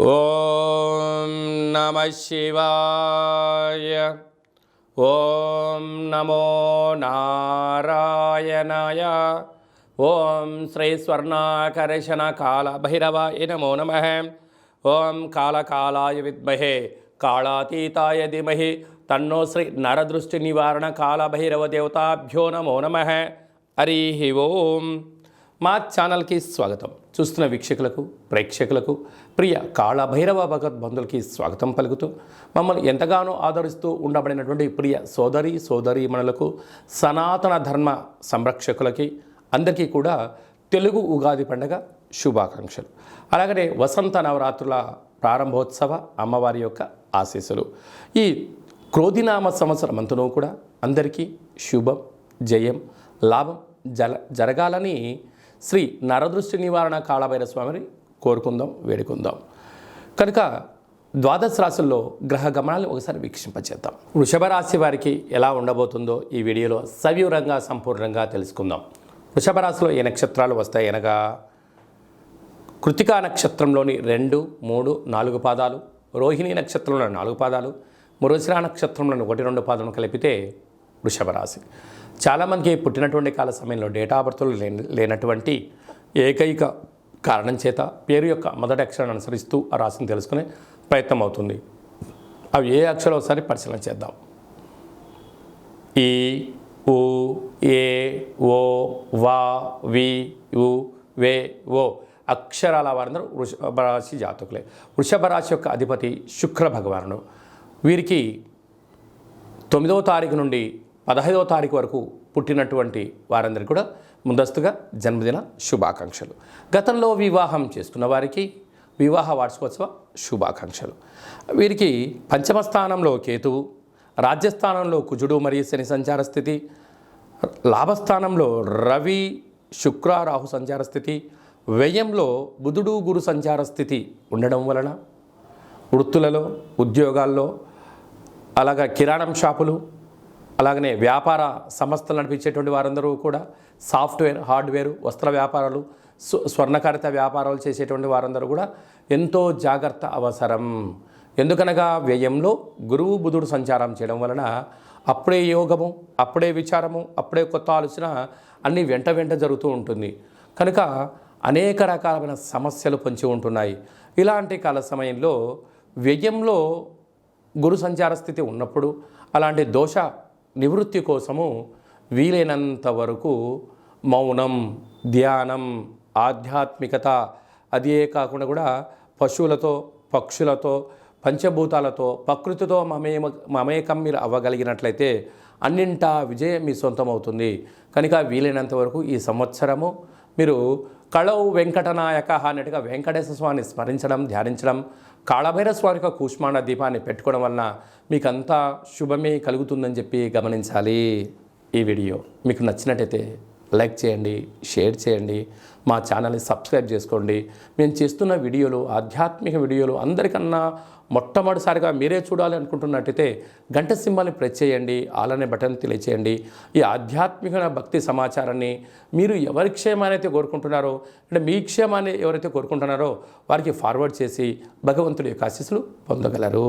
ఓం నమః శివాయ. ఓం నమో నారాయణాయ. ఓం శ్రీ స్వర్ణాకర్షణ కాల భైరవాయ నమో నమః. ఓం కాళకాలాయ విద్మహే కాళాతీతాయ ధీమహి తన్నో శ్రీ నరదృష్టి నివారణ కాల భైరవ దేవతాభ్యో నమో నమః. హరి ఓం. మా ఛానల్కి స్వాగతం. చూస్తున్న వీక్షకులకు, ప్రేక్షకులకు, ప్రియ కాళభైరవ భగవద్బంధులకి స్వాగతం పలుకుతూ మమ్మల్ని ఎంతగానో ఆదరిస్తూ ఉండబడినటువంటి ప్రియ సోదరీమణులకు, సనాతన ధర్మ సంరక్షకులకి అందరికీ కూడా తెలుగు ఉగాది పండుగ శుభాకాంక్షలు. అలాగనే వసంత నవరాత్రుల ప్రారంభోత్సవ అమ్మవారి యొక్క ఆశీస్సులు. ఈ క్రోధినామ సంవత్సరం అంతనూ కూడా అందరికీ శుభం, జయం, లాభం జరగాలని శ్రీ నరదృష్టి నివారణ కాళభైరవ స్వామిని కోరుకుందాం, వేడుకుందాం. కనుక ద్వాదశ రాశుల్లో గ్రహ గమనాలు ఒకసారి వీక్షింపచేద్దాం. వృషభ రాశి వారికి ఎలా ఉండబోతుందో ఈ వీడియోలో సవివరంగా సంపూర్ణంగా తెలుసుకుందాం. వృషభ రాశిలో ఏ నక్షత్రాలు వస్తాయి అనగా కృతికా నక్షత్రంలోని 2, 3, 4 పాదాలు, రోహిణీ నక్షత్రంలో 4 పాదాలు, మృగశిర నక్షత్రంలోని 1, 2 పాదాలను కలిపితే వృషభ రాశి. చాలామందికి పుట్టినటువంటి కాల సమయంలో డేటా ఆఫ్ బర్త్లు లేనటువంటి ఏకైక కారణం చేత పేరు యొక్క మొదటి అక్షరాన్ని అనుసరిస్తూ ఆ రాశిని తెలుసుకునే ప్రయత్నం అవుతుంది. అవి ఏ అక్షరం ఒకసారి పరిశీలన చేద్దాం. ఈ, ఉ, ఏ, ఓ, వా, వి, ఉ, వే, ఓ అక్షరాల వారందరూ వృషభ రాశి జాతకులే. వృషభ రాశి యొక్క అధిపతి శుక్ర భగవానుడు. వీరికి 9వ తారీఖు నుండి 15వ తారీఖు వరకు పుట్టినటువంటి వారందరికీ కూడా ముందస్తుగా జన్మదిన శుభాకాంక్షలు. గతంలో వివాహం చేసుకున్న వారికి వివాహ వార్షికోత్సవ శుభాకాంక్షలు. వీరికి పంచమ స్థానంలో కేతువు, రాజ్యస్థానంలో కుజుడు మరియు శని సంచార స్థితి, లాభస్థానంలో రవి, శుక్ర, రాహు సంచార స్థితి, వ్యయంలో బుధుడు, గురు సంచార స్థితి ఉండడం వలన వృత్తులలో, ఉద్యోగాల్లో, అలాగే కిరాణం షాపులు, అలాగనే వ్యాపార సంస్థలు నడిపించేటువంటి వారందరూ కూడా సాఫ్ట్వేర్, హార్డ్వేర్, వస్త్ర వ్యాపారాలు, స్వర్ణకారిత వ్యాపారాలు చేసేటువంటి వారందరూ కూడా ఎంతో జాగ్రత్త అవసరం. ఎందుకనగా వ్యయంలో గురువు, బుధుడు సంచారం చేయడం వలన అప్పుడే యోగము, అప్పుడే విచారము, అప్పుడే కొత్త ఆలోచన అన్నీ వెంట జరుగుతూ ఉంటుంది. కనుక అనేక రకాలైన సమస్యలు పొంచి ఉంటున్నాయి. ఇలాంటి కాల సమయంలో వ్యయంలో గురు సంచార స్థితి ఉన్నప్పుడు అలాంటి దోష నివృత్తి కోసము వీలైనంత వరకు మౌనం, ధ్యానం, ఆధ్యాత్మికత, అదే కాకుండా కూడా పశువులతో, పక్షులతో, పంచభూతాలతో, ప్రకృతితో మమేకం మీరు అవ్వగలిగినట్లయితే అన్నింటా విజయం మీ సొంతం అవుతుంది. కనుక వీలైనంత వరకు ఈ సంవత్సరము మీరు కళౌ వెంకటనాయక అన్నట్టుగా వెంకటేశ్వర స్వామిని స్మరించడం, ధ్యానించడం, కాళభైరవ స్వామి యొక్క కూష్మాండ దీపాన్ని పెట్టుకోవడం వలన మీకంతా శుభమే కలుగుతుందని చెప్పి గమనించాలి. ఈ వీడియో మీకు నచ్చినట్టయితే లైక్ చేయండి, షేర్ చేయండి, మా ఛానల్ని సబ్స్క్రైబ్ చేసుకోండి. మేము చేస్తున్న వీడియోలు, ఆధ్యాత్మిక వీడియోలు అందరికన్నా మొట్టమొదటిసారిగా మీరే చూడాలి అనుకుంటున్నట్టయితే గంట సింబల్ని ప్రెస్ చేయండి, ఆల్ అనే బటన్ తెలియచేయండి. ఈ ఆధ్యాత్మిక భక్తి సమాచారాన్ని మీరు ఎవరి క్షేమాన్ని అయితే కోరుకుంటున్నారో, అంటే మీ క్షేమాన్ని ఎవరైతే కోరుకుంటున్నారో వారికి ఫార్వర్డ్ చేసి భగవంతుడి యొక్క ఆశీస్సులు పొందగలరు.